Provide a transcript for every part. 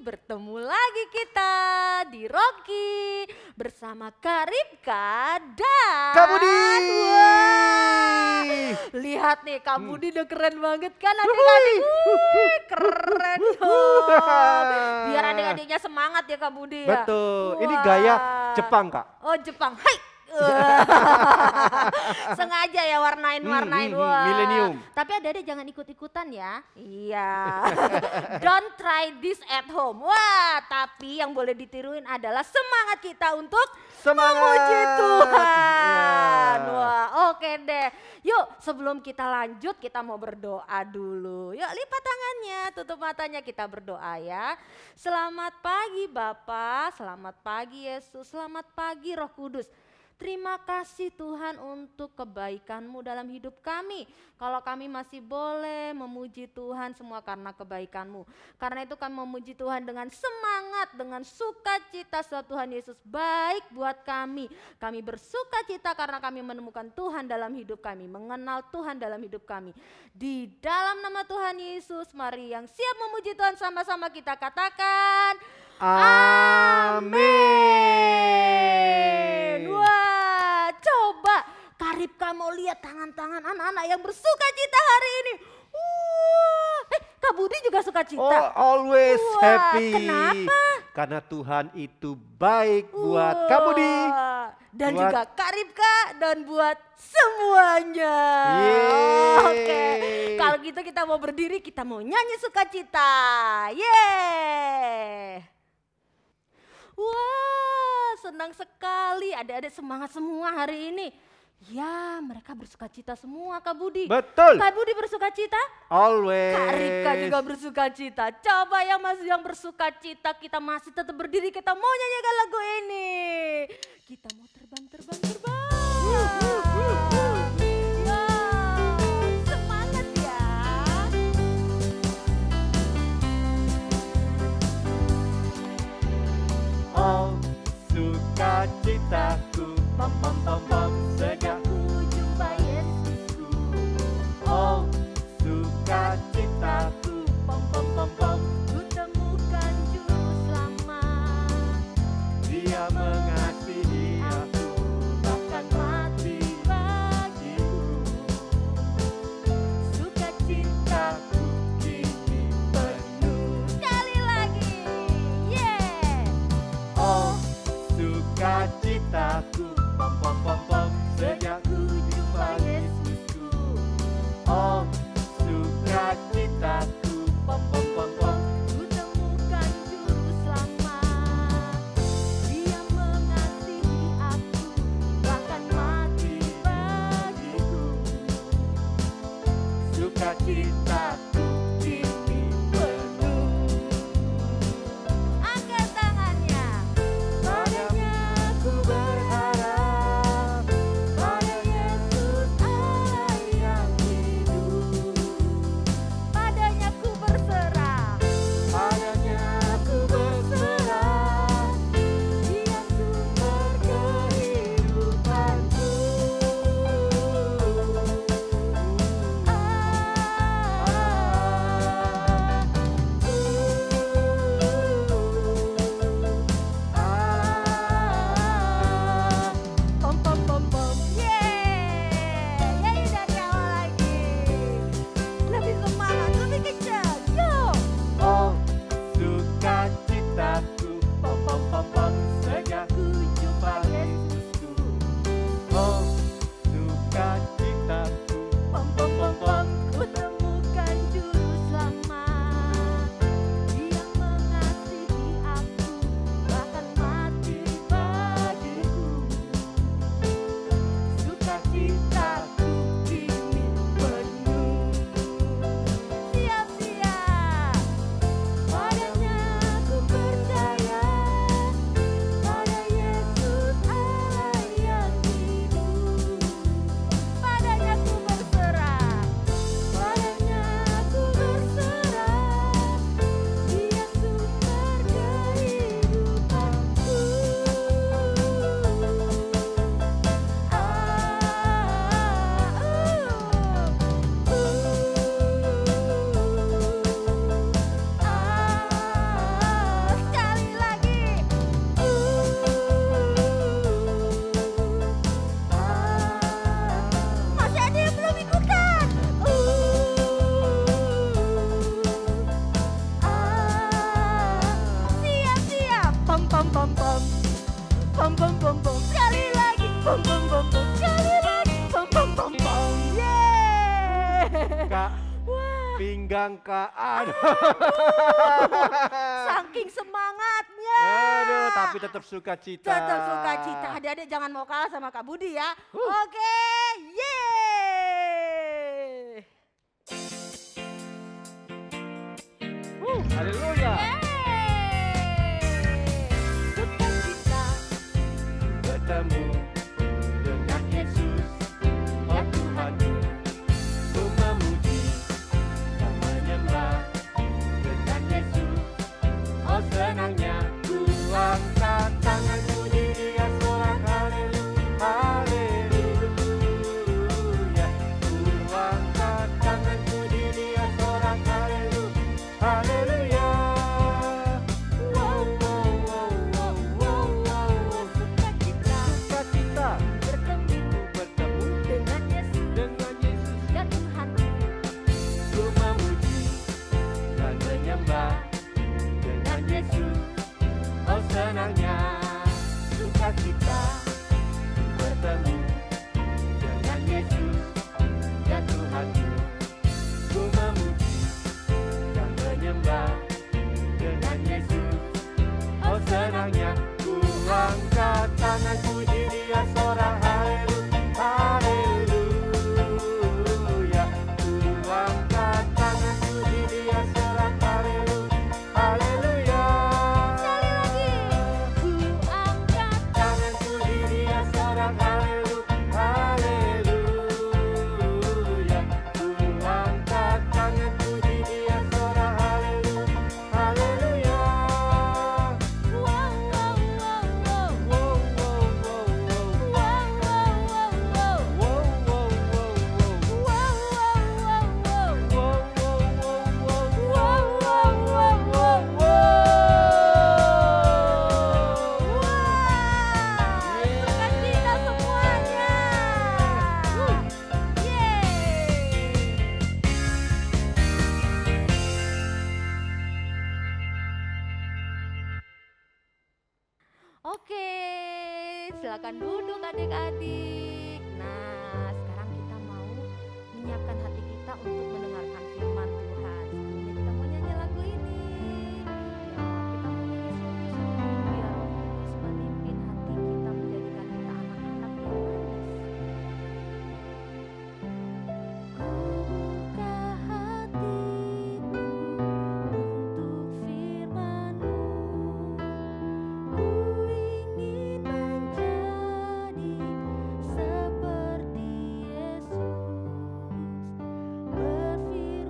bertemu lagi kita di Rocky bersama Kak Ripka dan Kak Budi. Wah, lihat nih Kak Budi udah keren banget kan adik-adik. Keren dong. Biar adik-adiknya semangat ya Kak Budi ya. Betul, ini Wah. gaya Jepang Kak. Oh Jepang, hai. Sengaja ya warnain-warnain. Wah. Millennium. Tapi adik-adik jangan ikut-ikutan ya. Iya. Don't try this at home. Wah, tapi yang boleh ditiruin adalah semangat kita untuk Semangat. memuji Tuhan. Ya. Wah, oke deh. Yuk, sebelum kita lanjut kita mau berdoa dulu. Yuk, lipat tangannya, tutup matanya, kita berdoa ya. Selamat pagi Bapa, selamat pagi Yesus, selamat pagi Roh Kudus. Terima kasih Tuhan untuk kebaikan-Mu dalam hidup kami. Kalau kami masih boleh memuji Tuhan semua karena kebaikan-Mu. Karena itu kami memuji Tuhan dengan semangat, dengan sukacita sebab Tuhan Yesus baik buat kami. Kami bersukacita karena kami menemukan Tuhan dalam hidup kami, mengenal Tuhan dalam hidup kami. Di dalam nama Tuhan Yesus, mari yang siap memuji Tuhan sama-sama kita katakan, Amin. Wah, coba Kak Ripka mau lihat tangan-tangan anak-anak yang bersuka cita hari ini. Kak Budi juga suka cita. Oh, always Wah, happy. kenapa? Karena Tuhan itu baik buat Kak Budi. Dan buat- juga Kak Ripka dan buat semuanya. Yeay. Oke, kalau gitu kita mau berdiri, kita mau nyanyi sukacita. Yeay. Wah, senang sekali adik-adik semangat semua hari ini. Ya, mereka bersukacita semua Kak Budi. Betul. Kak Budi bersukacita? Always. Kak Ripka juga bersukacita. Coba yang bersukacita, kita masih tetap berdiri, kita mau nyanyikan lagu ini. Kita mau terbang. Ya, semangat ya. Oh, sukacitaku, pam pam pam pam, sejak Ku jumpa Yesusku. oh, sukacitaku, pam pam pam pam, Ku temukan juru selamat. Dia mengasihi aku, bahkan mati bagiku. Sukacitaku kini penuh. Sekali lagi. Yeah. Oh, sukacitaku, pam pam pam pam, sejak ku jumpa Yesusku. Oh, sukacitaku, pam pam pam pam, Ku temukan juru selamat. Dia mengasihi aku, bahkan mati bagiku. sukacitaku kini penuh. Angkat tangannya. Padanya ku berharap, bom bom bom bom. Sekali lagi. Bom bom bom bom. Yeay. Kak, Wah. pinggang Kak. Aduh. Saking semangatnya. Aduh, tapi tetap sukacita. Tetap sukacita. Adik-adik jangan mau kalah sama Kak Budi ya. Oke, yeay. Haleluya. Sukacita Bertemu dengan Yesus, oh Tuhanku. Ku memuji dan menyembah dengan Yesus, oh senangnya. Ku angkat tanganku di Dia sorak haleluya. Ku angkat tanganku di Dia sorak haleluya. Wow, wow, wow, wow, wow, wow. Sukacita bertemu dengan Yesus dengan Yesus. dan Tuhanku. Ku memuji dan menyembah dengan Yesus, oh senangnya. Sukacita bertemu dengan Yesus dan Tuhanku. Ku memuji dan menyembah dengan Yesus, oh senangnya. Ku angkat tanganku di Dia sorak haleluya. Ku angkat tanganku di Dia sorak haleluya. Sekali lagi. Ku angkat Tanganku di Dia sorak haleluya. Ku angkat tanganku di Dia sorak haleluya. wow wow wow wow. Wow, wow, wow, wow. Wow wow wow wow. Wow, wow, wow, wow. Wow wow wow. Wow, wow, wow, wow, wow. Wah, sukacita semuanya. Yeay. Oke, silakan duduk adik-adik. Nah, sekarang kita mau menyiapkan hati kita untuk mendengarkan firman Tuhan. Sebelumnya kita mau nyanyi lagu ini. Ya, kita mau nyanyi sungguh-sungguh biar Roh Kudus memimpin hati kita, menjadikan kita anak-anak yang manis. Buka hatimu untuk firman-Mu. Ku ingin menjadi seperti Yesus, berfirman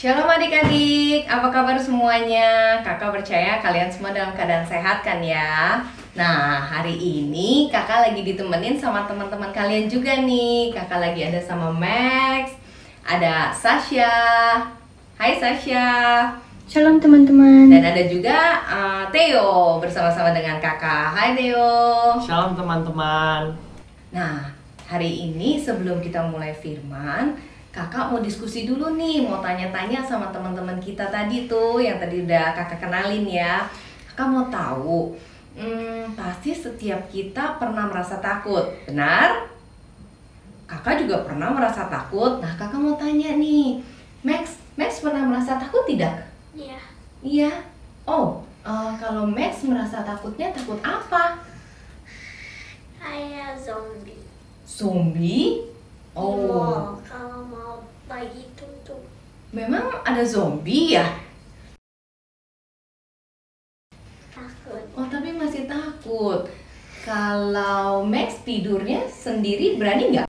Shalom adik-adik, apa kabar semuanya? Kakak percaya kalian semua dalam keadaan sehat kan ya? Nah, hari ini kakak lagi ditemenin sama teman-teman kalian juga nih. Kakak lagi ada sama Max, ada Sasha. Hai Sasha. Shalom teman-teman. Dan ada juga Theo bersama-sama dengan kakak. Hai Theo. Shalom teman-teman. Nah, hari ini sebelum kita mulai firman, kakak mau diskusi dulu nih, mau tanya-tanya sama teman-teman kita tadi tuh, yang tadi udah kakak kenalin ya. Kakak mau tahu, pasti setiap kita pernah merasa takut, benar? Kakak juga pernah merasa takut. Nah, kakak mau tanya nih, Max pernah merasa takut tidak? Iya. Iya. Oh, kalau Max merasa takutnya takut apa? Kayak zombie. Zombie? Oh, Kalau mau pagi tutup. memang ada zombie ya? Takut. Oh, tapi masih takut. Kalau Max tidurnya sendiri berani nggak?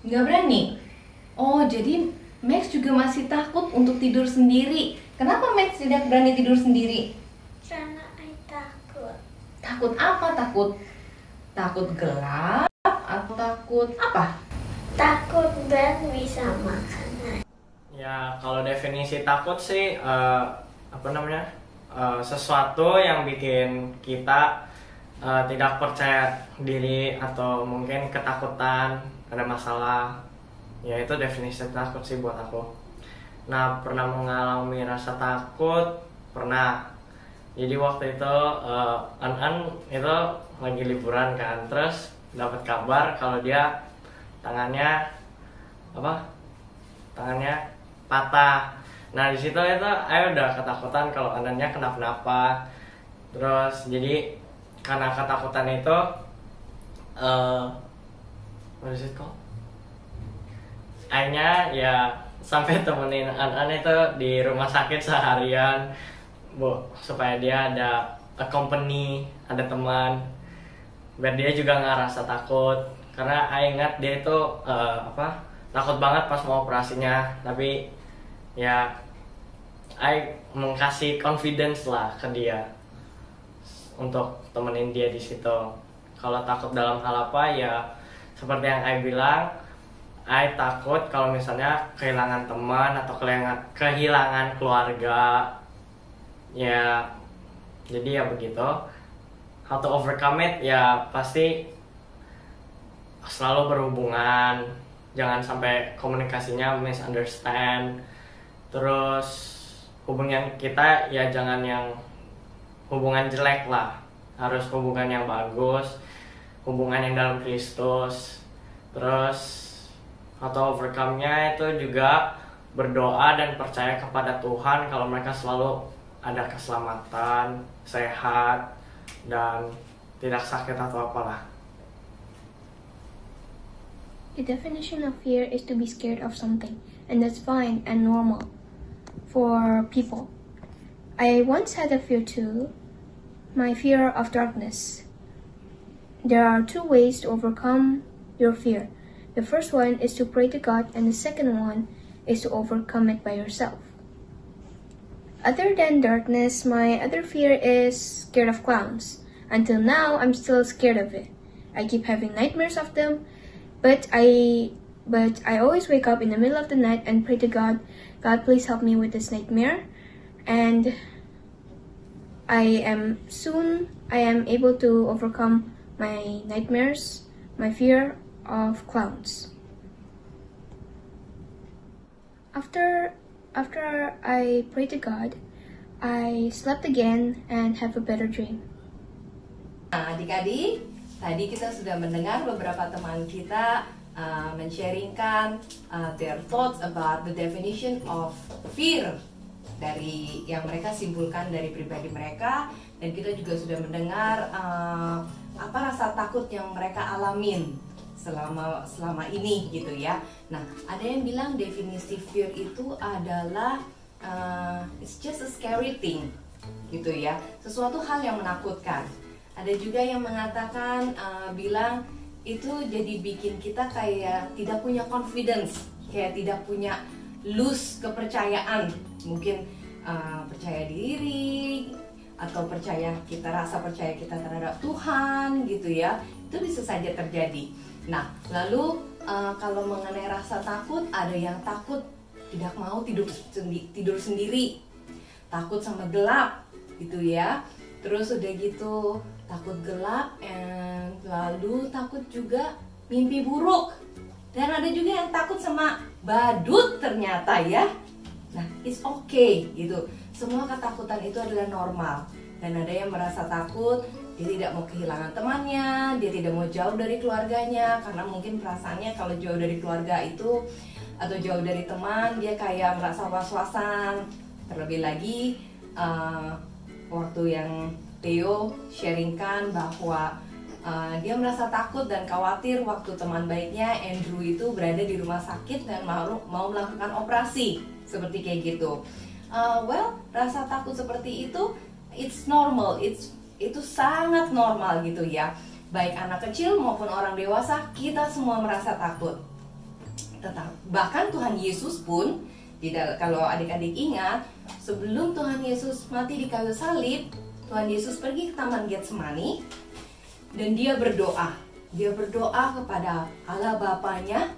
Nggak berani? Oh, jadi Max juga masih takut untuk tidur sendiri. Kenapa Max tidak berani tidur sendiri? Karena I takut. Takut apa? Takut gelap atau takut apa? Takut dan bisa makan. Ya, kalau definisi takut sih sesuatu yang bikin kita tidak percaya diri atau mungkin ketakutan, ada masalah. Ya, itu definisi takut sih buat aku. Nah, pernah mengalami rasa takut? Pernah. Jadi waktu itu An itu lagi liburan kan, terus dapat kabar kalau dia tangannya patah. Nah, di situ itu Ayo udah ketakutan kalau anaknya kenapa-napa. Terus jadi karena ketakutan itu what is it called? Akhirnya ya sampai temenin An itu di rumah sakit seharian, Bu, supaya dia ada company, ada teman, biar dia juga nggak rasa takut. Karena Ayo ingat dia itu takut banget pas mau operasinya, tapi ya Ayo mengkasih confidence lah ke dia untuk temenin dia di situ. Kalau takut dalam hal apa ya seperti yang Ayo bilang, Ayo takut kalau misalnya kehilangan teman atau kehilangan keluarga. Ya, jadi ya begitu. How to overcome it ya pasti selalu berhubungan, jangan sampai komunikasinya misunderstand. Terus hubungan kita ya jangan yang hubungan jelek lah, harus hubungan yang bagus, hubungan yang dalam Kristus. Terus atau overcome-nya itu juga berdoa dan percaya kepada Tuhan kalau mereka selalu ada keselamatan, sehat, dan tidak sakit atau apalah. The definition of fear is to be scared of something, and that's fine and normal for people. I once had a fear too, my fear of darkness. There are two ways to overcome your fear. The first one is to pray to God, and the second one is to overcome it by yourself. Other than darkness, my other fear is scared of clowns. Until now, I'm still scared of it. I keep having nightmares of them, but I always wake up in the middle of the night and pray to God, God, please help me with this nightmare. And I am able to overcome my nightmares, my fear of clowns. After I pray to God, I slept again and have a better dream. Nah, adik-adik, tadi kita sudah mendengar beberapa teman kita men-sharingkan their thoughts about the definition of fear dari yang mereka simpulkan dari pribadi mereka, dan kita juga sudah mendengar apa rasa takut yang mereka alamin selama ini gitu ya. Nah, ada yang bilang definisi fear itu adalah it's just a scary thing gitu ya, sesuatu hal yang menakutkan. Ada juga yang mengatakan bilang itu jadi bikin kita kayak tidak punya confidence, kayak tidak punya lose kepercayaan, mungkin percaya diri atau rasa percaya kita terhadap Tuhan gitu ya, itu bisa saja terjadi. Nah, lalu kalau mengenai rasa takut, ada yang takut tidak mau tidur sendiri, takut sama gelap gitu ya. Terus udah gitu takut gelap, lalu takut juga mimpi buruk. Dan ada juga yang takut sama badut ternyata ya. Nah, it's okay gitu. Semua ketakutan itu adalah normal. Dan ada yang merasa takut, dia tidak mau kehilangan temannya, dia tidak mau jauh dari keluarganya, karena mungkin perasaannya kalau jauh dari keluarga itu atau jauh dari teman, dia kayak merasa was-wasan. Terlebih lagi waktu yang Theo sharingkan bahwa dia merasa takut dan khawatir waktu teman baiknya Andrew itu berada di rumah sakit dan mau melakukan operasi seperti kayak gitu. Rasa takut seperti itu it's normal, itu sangat normal gitu ya. Baik anak kecil maupun orang dewasa, kita semua merasa takut. Bahkan Tuhan Yesus pun, kalau adik-adik ingat, sebelum Tuhan Yesus mati di kayu salib, Tuhan Yesus pergi ke Taman Getsemani dan dia berdoa. Dia berdoa kepada Allah Bapanya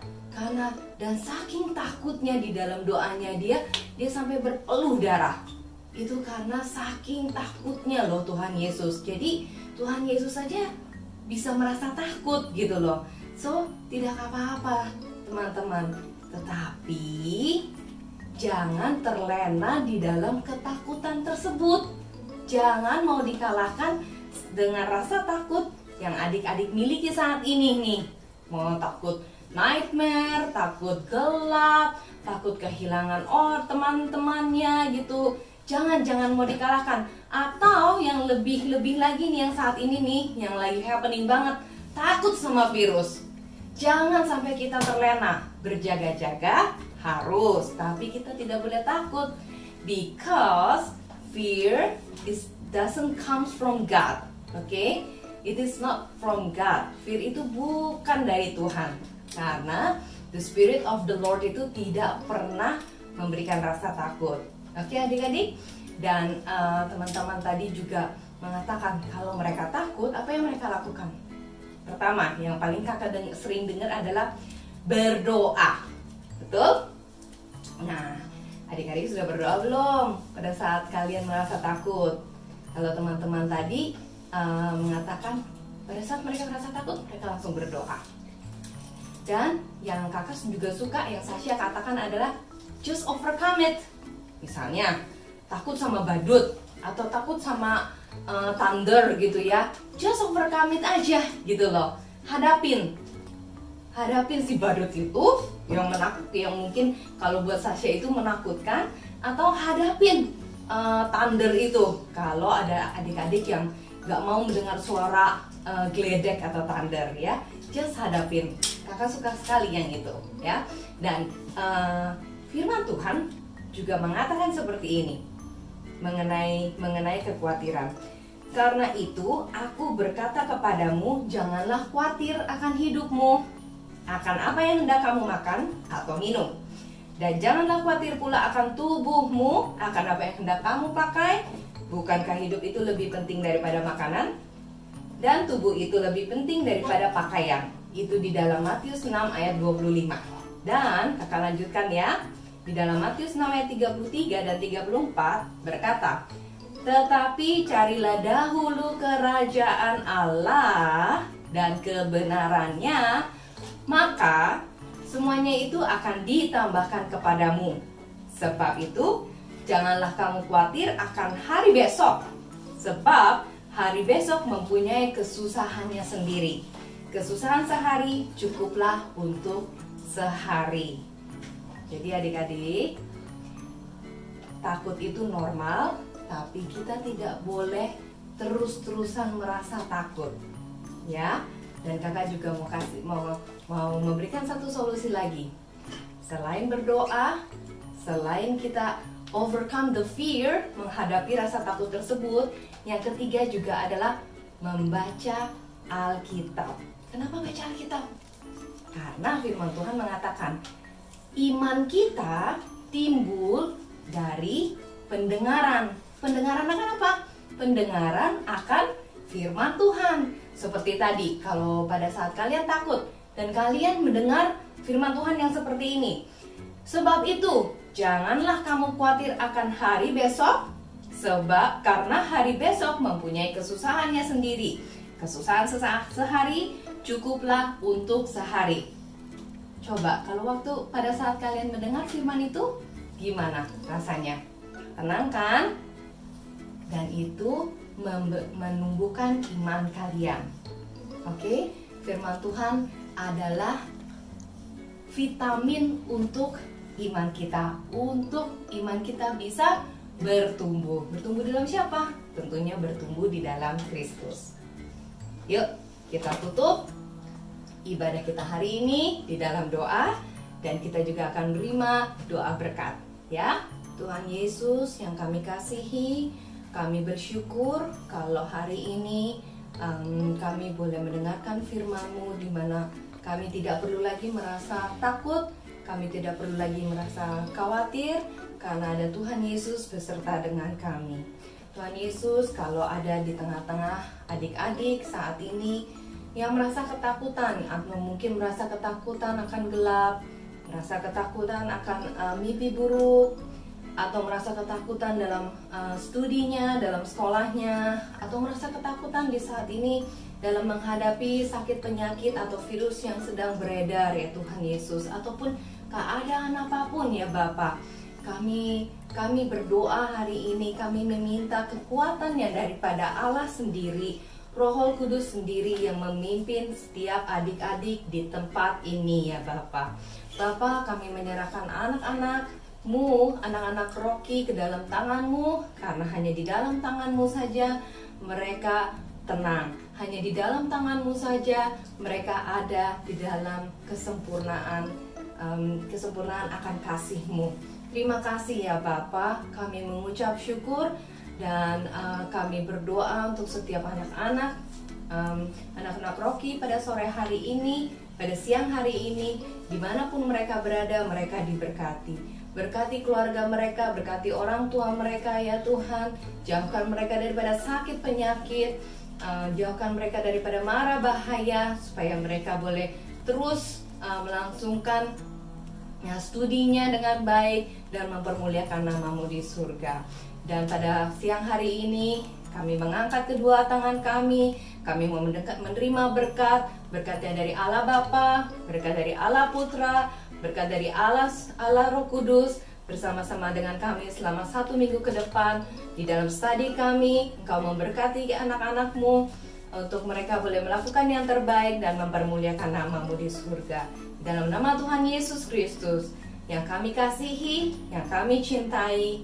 dan saking takutnya di dalam doanya dia sampai berpeluh darah. Itu karena saking takutnya loh Tuhan Yesus. Jadi Tuhan Yesus saja bisa merasa takut gitu loh. So, tidak apa-apa teman-teman. Tetapi jangan terlena di dalam ketakutan tersebut. Jangan mau dikalahkan dengan rasa takut yang adik-adik miliki saat ini nih. Mau takut nightmare, takut gelap, takut kehilangan teman-temannya gitu. Jangan mau dikalahkan. Atau yang lebih lagi nih yang saat ini nih, yang lagi happening banget, takut sama virus. Jangan sampai kita terlena. Berjaga-jaga harus, tapi kita tidak boleh takut. Because fear doesn't come from God. Okay? It is not from God. Fear itu bukan dari Tuhan. Karena the Spirit of the Lord itu tidak pernah memberikan rasa takut. Oke adik-adik, dan teman-teman tadi juga mengatakan kalau mereka takut, apa yang mereka lakukan? Pertama, yang paling kakak sering dengar adalah berdoa. Betul? Nah, adik-adik sudah berdoa belum pada saat kalian merasa takut? Kalau teman-teman tadi mengatakan pada saat mereka merasa takut, mereka langsung berdoa. Dan yang kakak juga suka, yang Sasha katakan adalah just overcome it. Misalnya takut sama badut atau takut sama thunder gitu ya, just overcome it aja gitu loh. Hadapin si badut itu yang mungkin kalau buat Sasha itu menakutkan, atau hadapin thunder itu kalau ada adik-adik yang gak mau mendengar suara geledek atau thunder ya, just hadapin. Kakak suka sekali yang itu ya. Dan firman Tuhan juga mengatakan seperti ini mengenai kekhawatiran. Karena itu aku berkata kepadamu, janganlah khawatir akan hidupmu, akan apa yang hendak kamu makan atau minum. Dan janganlah khawatir pula akan tubuhmu, akan apa yang hendak kamu pakai. Bukankah hidup itu lebih penting daripada makanan? Dan tubuh itu lebih penting daripada pakaian. Itu di dalam Matius 6 ayat 25. Dan kakak lanjutkan ya. Di dalam Matius 6 ayat 33 dan 34 berkata, tetapi carilah dahulu kerajaan Allah dan kebenarannya, maka semuanya itu akan ditambahkan kepadamu. Sebab itu, janganlah kamu khawatir akan hari besok, sebab hari besok mempunyai kesusahannya sendiri. Kesusahan sehari cukuplah untuk sehari. Jadi adik-adik, takut itu normal, tapi kita tidak boleh terus-terusan merasa takut, ya. Dan kakak juga mau memberikan satu solusi lagi. Selain berdoa, selain kita overcome the fear, menghadapi rasa takut tersebut, yang ketiga juga adalah membaca Alkitab. Kenapa baca Alkitab? Karena firman Tuhan mengatakan, iman kita timbul dari pendengaran. Pendengaran akan apa? Pendengaran akan firman Tuhan. Seperti tadi, kalau pada saat kalian takut dan kalian mendengar firman Tuhan yang seperti ini. Sebab itu, janganlah kamu khawatir akan hari besok, sebab karena hari besok mempunyai kesusahannya sendiri. Kesusahan sehari cukuplah untuk sehari. Coba kalau waktu pada saat kalian mendengar firman itu, gimana rasanya? Tenang kan? Dan itu menumbuhkan iman kalian. Oke, firman Tuhan adalah vitamin untuk iman kita, untuk iman kita bisa bertumbuh. Bertumbuh dalam siapa? Tentunya bertumbuh di dalam Kristus. Yuk, kita tutup ibadah kita hari ini di dalam doa, dan kita juga akan menerima doa berkat, ya. Tuhan Yesus yang kami kasihi, kami bersyukur kalau hari ini kami boleh mendengarkan firman-Mu, di mana kami tidak perlu lagi merasa takut, kami tidak perlu lagi merasa khawatir, karena ada Tuhan Yesus beserta dengan kami. Tuhan Yesus, kalau ada di tengah-tengah adik-adik saat ini yang merasa ketakutan, atau mungkin merasa ketakutan akan gelap, merasa ketakutan akan mimpi buruk, atau merasa ketakutan dalam studinya, dalam sekolahnya, atau merasa ketakutan di saat ini dalam menghadapi sakit penyakit atau virus yang sedang beredar, ya Tuhan Yesus, ataupun keadaan apapun, ya Bapa. Kami berdoa hari ini, kami meminta kekuatan yang daripada Allah sendiri, Roh Kudus sendiri yang memimpin setiap adik-adik di tempat ini, ya Bapa. Bapa, kami menyerahkan anak-anak-Mu, anak-anak Rocky ke dalam tangan-Mu, karena hanya di dalam tangan-Mu saja mereka tenang. Hanya di dalam tangan-Mu saja mereka ada di dalam kesempurnaan akan kasih-Mu. Terima kasih ya Bapa, kami mengucap syukur. Dan kami berdoa untuk setiap anak-anak Rocky pada sore hari ini, pada siang hari ini, dimanapun mereka berada, mereka diberkati. Berkati keluarga mereka, berkati orang tua mereka ya Tuhan. Jauhkan mereka daripada sakit penyakit, jauhkan mereka daripada mara bahaya, supaya mereka boleh terus melangsungkan studinya dengan baik dan mempermuliakan nama-Mu di surga. Dan pada siang hari ini kami mengangkat kedua tangan kami mau menerima berkat yang dari Allah Bapa, berkat dari Allah Putra, berkat dari Allah Roh Kudus, bersama-sama dengan kami selama 1 minggu ke depan. Di dalam studi kami, Engkau memberkati anak-anak-Mu untuk mereka boleh melakukan yang terbaik dan mempermuliakan nama-Mu di surga. Dalam nama Tuhan Yesus Kristus yang kami kasihi, yang kami cintai,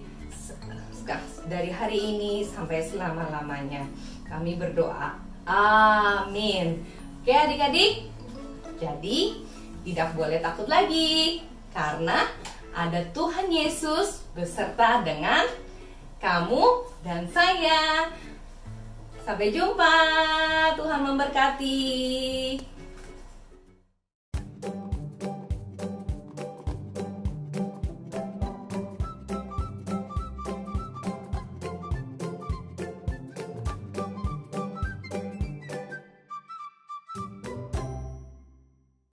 dari hari ini sampai selama-lamanya kami berdoa, amin. Oke adik-adik, jadi tidak boleh takut lagi, karena ada Tuhan Yesus beserta dengan kamu dan saya. Sampai jumpa, Tuhan memberkati.